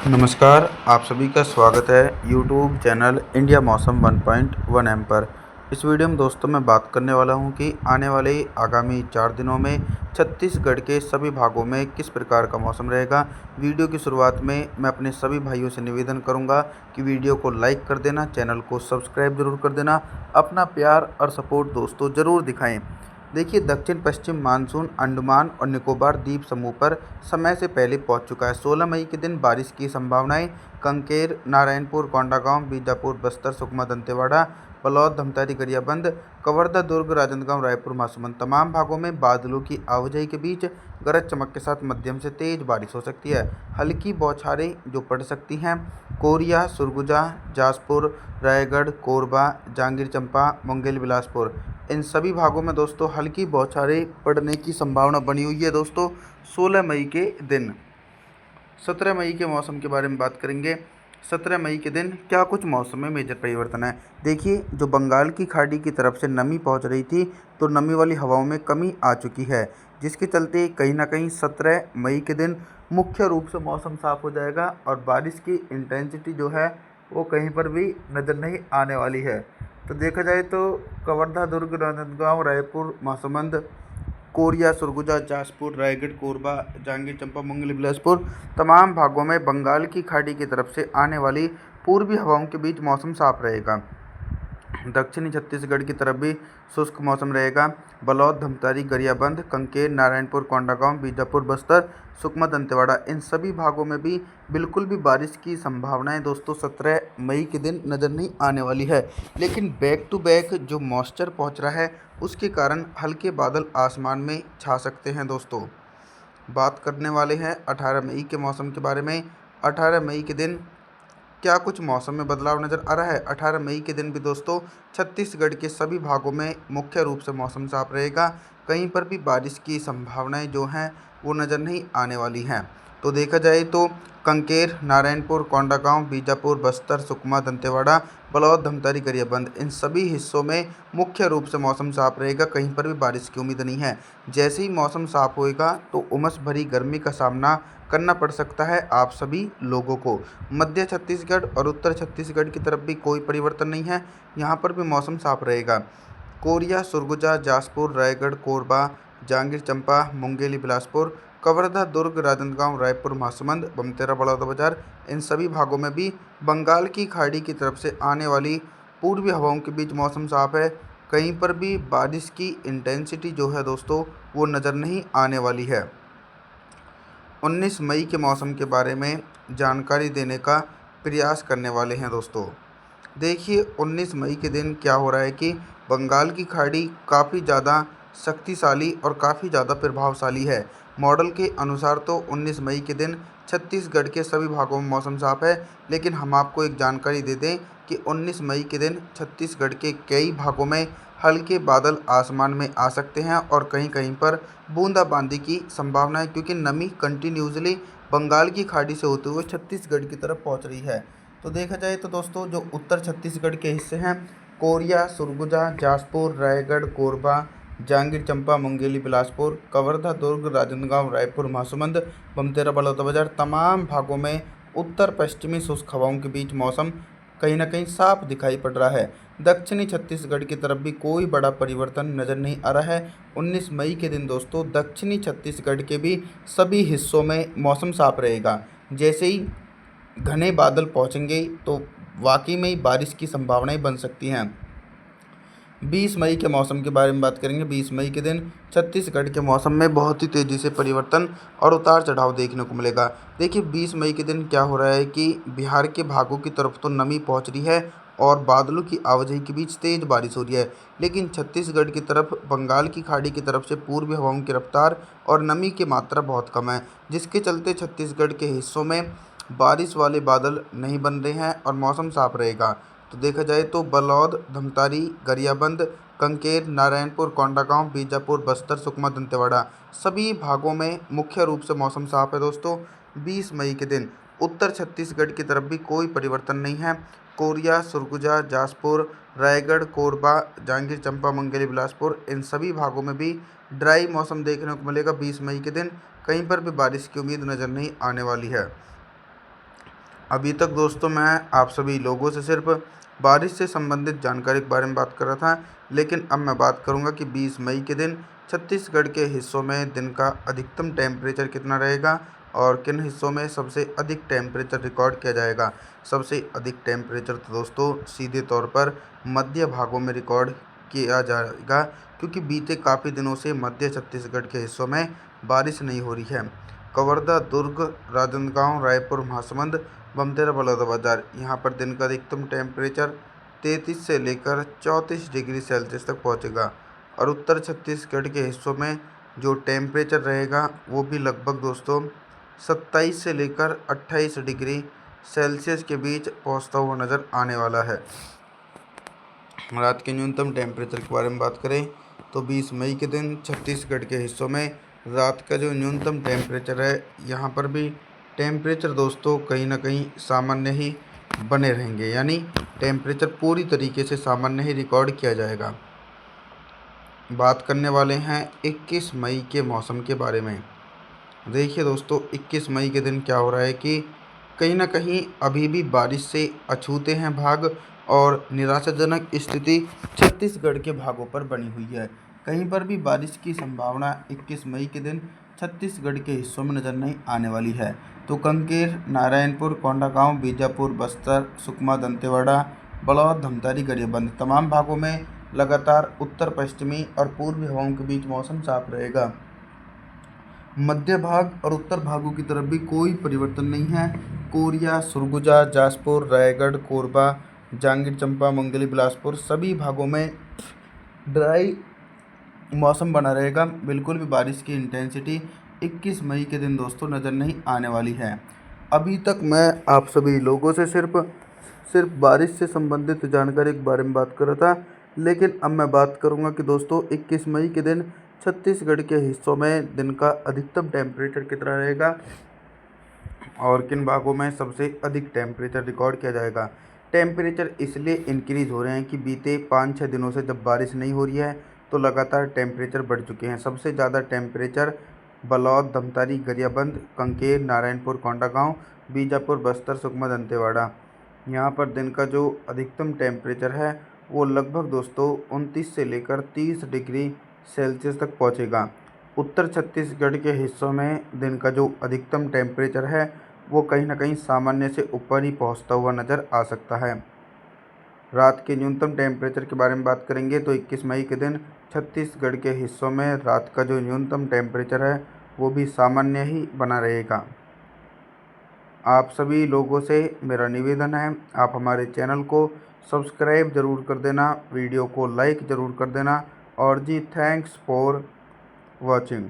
नमस्कार, आप सभी का स्वागत है यूट्यूब चैनल इंडिया मौसम 1.1 एम पर। इस वीडियो में दोस्तों मैं बात करने वाला हूं कि आने वाले आगामी 4 दिनों में छत्तीसगढ़ के सभी भागों में किस प्रकार का मौसम रहेगा। वीडियो की शुरुआत में मैं अपने सभी भाइयों से निवेदन करूंगा कि वीडियो को लाइक कर देना, चैनल को सब्सक्राइब ज़रूर कर देना, अपना प्यार और सपोर्ट दोस्तों ज़रूर दिखाएँ। देखिए, दक्षिण पश्चिम मानसून अंडमान और निकोबार द्वीप समूह पर समय से पहले पहुंच चुका है। 16 मई के दिन बारिश की संभावनाएं कंकेर, नारायणपुर, कोंडागांव, बीजापुर, बस्तर, सुकमा, दंतेवाड़ा, पलौद, धमतारी, गरियाबंद, कवर्धा, दुर्ग, राजनांदगांव, रायपुर, महासमुंद तमाम भागों में बादलों की आवाजाही के बीच गरज चमक के साथ मध्यम से तेज बारिश हो सकती है। हल्की बौछारें जो पड़ सकती हैं कोरिया, सुरगुजा, जासपुर, रायगढ़, कोरबा, जांजगीर चांपा, मुंगेली, बिलासपुर, इन सभी भागों में दोस्तों हल्की बौछारें पड़ने की संभावना बनी हुई है। दोस्तों 16 मई के दिन 17 मई के मौसम के बारे में बात करेंगे। 17 मई के दिन क्या कुछ मौसम में मेजर परिवर्तन है। देखिए, जो बंगाल की खाड़ी की तरफ से नमी पहुंच रही थी तो नमी वाली हवाओं में कमी आ चुकी है, जिसके चलते कहीं ना कहीं 17 मई के दिन मुख्य रूप से मौसम साफ हो जाएगा और बारिश की इंटेंसिटी जो है वो कहीं पर भी नज़र नहीं आने वाली है। तो देखा जाए तो कवर्धा, दुर्ग, राजनांदगांव, रायपुर, महासमुंद, कोरिया, सुरगुजा, जासपुर, रायगढ़, कोरबा, जांजगीर चांपा, मुंगेली, बिलासपुर तमाम भागों में बंगाल की खाड़ी की तरफ से आने वाली पूर्वी हवाओं के बीच मौसम साफ रहेगा। दक्षिणी छत्तीसगढ़ की तरफ भी शुष्क मौसम रहेगा। बलौद, धमतारी, गरियाबंद, कंकेर, नारायणपुर, कोंडागांव, बीजापुर, बस्तर, सुकमा, दंतेवाड़ा इन सभी भागों में भी बिल्कुल भी बारिश की संभावनाएं दोस्तों 17 मई के दिन नज़र नहीं आने वाली है। लेकिन बैक टू बैक जो मॉइस्चर पहुंच रहा है उसके कारण हल्के बादल आसमान में छा सकते हैं। दोस्तों बात करने वाले हैं 18 मई के मौसम के बारे में। 18 मई के दिन क्या कुछ मौसम में बदलाव नज़र आ रहा है। 18 मई के दिन भी दोस्तों छत्तीसगढ़ के सभी भागों में मुख्य रूप से मौसम साफ रहेगा। कहीं पर भी बारिश की संभावनाएं जो हैं वो नज़र नहीं आने वाली हैं। तो देखा जाए तो कंकेर, नारायणपुर, कोंडागांव, बीजापुर, बस्तर, सुकमा, दंतेवाड़ा, बलौद, धमतारी, गरियाबंद इन सभी हिस्सों में मुख्य रूप से मौसम साफ रहेगा। कहीं पर भी बारिश की उम्मीद नहीं है। जैसे ही मौसम साफ होएगा तो उमस भरी गर्मी का सामना करना पड़ सकता है आप सभी लोगों को। मध्य छत्तीसगढ़ और उत्तर छत्तीसगढ़ की तरफ भी कोई परिवर्तन नहीं है, यहाँ पर भी मौसम साफ रहेगा। कोरिया, सुरगुजा, जासपुर, रायगढ़, कोरबा, जांजगीर चांपा, मुंगेली, बिलासपुर, कवर्धा, दुर्ग, राजनांदगांव, रायपुर, महासमुंद, बमतेरा, बलौदाबाजार इन सभी भागों में भी बंगाल की खाड़ी की तरफ से आने वाली पूर्वी हवाओं के बीच मौसम साफ है। कहीं पर भी बारिश की इंटेंसिटी जो है दोस्तों वो नज़र नहीं आने वाली है। 19 मई के मौसम के बारे में जानकारी देने का प्रयास करने वाले हैं। दोस्तों देखिए, 19 मई के दिन क्या हो रहा है कि बंगाल की खाड़ी काफ़ी ज़्यादा शक्तिशाली और काफ़ी ज़्यादा प्रभावशाली है। मॉडल के अनुसार तो 19 मई के दिन छत्तीसगढ़ के सभी भागों में मौसम साफ है, लेकिन हम आपको एक जानकारी दे दें कि 19 मई के दिन छत्तीसगढ़ के कई भागों में हल्के बादल आसमान में आ सकते हैं और कहीं कहीं पर बूंदाबांदी की संभावना है, क्योंकि नमी कंटिन्यूसली बंगाल की खाड़ी से होते हुए छत्तीसगढ़ की तरफ पहुंच रही है। तो देखा जाए तो दोस्तों जो उत्तर छत्तीसगढ़ के हिस्से हैं कोरिया, सुरगुजा, जासपुर, रायगढ़, कोरबा, जांजगीर चांपा, मुंगेली, बिलासपुर, कवर्धा, दुर्ग, राजनांदगांव, रायपुर, महासमुंद, बमतेरा, बलौदाबाजार तमाम भागों में उत्तर पश्चिमी शुष्क हवाओं के बीच मौसम कहीं ना कहीं साफ दिखाई पड़ रहा है। दक्षिणी छत्तीसगढ़ की तरफ भी कोई बड़ा परिवर्तन नज़र नहीं आ रहा है। 19 मई के दिन दोस्तों दक्षिणी छत्तीसगढ़ के भी सभी हिस्सों में मौसम साफ रहेगा। जैसे ही घने बादल पहुंचेंगे तो वाकई में ही बारिश की संभावनाएं बन सकती हैं। 20 मई के मौसम के बारे में बात करेंगे। 20 मई के दिन छत्तीसगढ़ के मौसम में बहुत ही तेज़ी से परिवर्तन और उतार चढ़ाव देखने को मिलेगा। देखिए, 20 मई के दिन क्या हो रहा है कि बिहार के भागों की तरफ तो नमी पहुंच रही है और बादलों की आवाजाही के बीच तेज़ बारिश हो रही है, लेकिन छत्तीसगढ़ की तरफ बंगाल की खाड़ी की तरफ से पूर्वी हवाओं की रफ्तार और नमी की मात्रा बहुत कम है, जिसके चलते छत्तीसगढ़ के हिस्सों में बारिश वाले बादल नहीं बन रहे हैं और मौसम साफ रहेगा। तो देखा जाए तो बलौद, धमतारी, गरियाबंद, कंकेर, नारायणपुर, कोंडागांव, बीजापुर, बस्तर, सुकमा, दंतेवाड़ा सभी भागों में मुख्य रूप से मौसम साफ है। दोस्तों 20 मई के दिन उत्तर छत्तीसगढ़ की तरफ भी कोई परिवर्तन नहीं है। कोरिया, सुरगुजा, जासपुर, रायगढ़, कोरबा, जांजगीर चांपा, मुंगेली, बिलासपुर इन सभी भागों में भी ड्राई मौसम देखने को मिलेगा। 20 मई के दिन कहीं पर भी बारिश की उम्मीद नज़र नहीं आने वाली है। अभी तक दोस्तों मैं आप सभी लोगों से सिर्फ बारिश से संबंधित जानकारी के बारे में बात कर रहा था, लेकिन अब मैं बात करूंगा कि 20 मई के दिन छत्तीसगढ़ के हिस्सों में दिन का अधिकतम टेम्परेचर कितना रहेगा और किन हिस्सों में सबसे अधिक टेम्परेचर रिकॉर्ड किया जाएगा। सबसे अधिक टेम्परेचर तो दोस्तों सीधे तौर पर मध्य भागों में रिकॉर्ड किया जाएगा, क्योंकि बीते काफ़ी दिनों से मध्य छत्तीसगढ़ के हिस्सों में बारिश नहीं हो रही है। कवर्धा, दुर्ग, राजनांदगांव, रायपुर, महासमुंद, बमतेरा, बलौदाबाजार यहाँ पर दिन का अधिकतम टेम्परेचर 33 से लेकर 34 डिग्री सेल्सियस तक पहुँचेगा और उत्तर छत्तीसगढ़ के हिस्सों में जो टेम्परेचर रहेगा वो भी लगभग दोस्तों 27 से लेकर 28 डिग्री सेल्सियस के बीच पहुँचता हुआ नज़र आने वाला है। रात के न्यूनतम टेम्परेचर के बारे में बात करें तो 20 मई के दिन छत्तीसगढ़ के हिस्सों में रात का जो न्यूनतम टेम्परेचर है यहाँ पर भी टेम्परेचर दोस्तों कहीं ना कहीं सामान्य ही बने रहेंगे, यानी टेम्परेचर पूरी तरीके से सामान्य ही रिकॉर्ड किया जाएगा। बात करने वाले हैं 21 मई के मौसम के बारे में। देखिए दोस्तों 21 मई के दिन क्या हो रहा है कि कहीं ना कहीं अभी भी बारिश से अछूते हैं भाग और निराशाजनक स्थिति छत्तीसगढ़ के भागों पर बनी हुई है। कहीं पर भी बारिश की संभावना 21 मई के दिन छत्तीसगढ़ के हिस्सों में नज़र नहीं आने वाली है। तो कांकेर, नारायणपुर, कोंडागांव, बीजापुर, बस्तर, सुकमा, दंतेवाड़ा, बलौद, धमतरी, गरियाबंद तमाम भागों में लगातार उत्तर पश्चिमी और पूर्वी हवाओं के बीच मौसम साफ रहेगा। मध्य भाग और उत्तर भागों की तरफ भी कोई परिवर्तन नहीं है। कोरिया, सरगुजा, जाजपुर, रायगढ़, कोरबा, जांजगीर चांपा, मुंगेली, बिलासपुर सभी भागों में ड्राई मौसम बना रहेगा। बिल्कुल भी बारिश की इंटेंसिटी 21 मई के दिन दोस्तों नज़र नहीं आने वाली है। अभी तक मैं आप सभी लोगों से सिर्फ बारिश से संबंधित जानकारी के बारे में बात कर रहा था, लेकिन अब मैं बात करूंगा कि दोस्तों 21 मई के दिन छत्तीसगढ़ के हिस्सों में दिन का अधिकतम टेम्परेचर कितना रहेगा और किन भागों में सबसे अधिक टेम्परेचर रिकॉर्ड किया जाएगा। टेम्परेचर इसलिए इंक्रीज़ हो रहे हैं कि बीते 5-6 दिनों से जब बारिश नहीं हो रही है तो लगातार टेम्परेचर बढ़ चुके हैं। सबसे ज़्यादा टेम्परेचर बलौद, धमतरी, गरियाबंद, कांकेर, नारायणपुर, कोंडागांव, बीजापुर, बस्तर, सुकमा, दंतेवाड़ा यहाँ पर दिन का जो अधिकतम टेम्परेचर है वो लगभग दोस्तों 29 से लेकर 30 डिग्री सेल्सियस तक पहुँचेगा। उत्तर छत्तीसगढ़ के हिस्सों में दिन का जो अधिकतम टेम्परेचर है वो कहीं ना कहीं सामान्य से ऊपर ही पहुंचता हुआ नज़र आ सकता है। रात के न्यूनतम टेम्परेचर के बारे में बात करेंगे तो 21 मई के दिन छत्तीसगढ़ के हिस्सों में रात का जो न्यूनतम टेम्परेचर है वो भी सामान्य ही बना रहेगा। आप सभी लोगों से मेरा निवेदन है, आप हमारे चैनल को सब्सक्राइब ज़रूर कर देना, वीडियो को लाइक ज़रूर कर देना और जी थैंक्स फॉर वॉचिंग।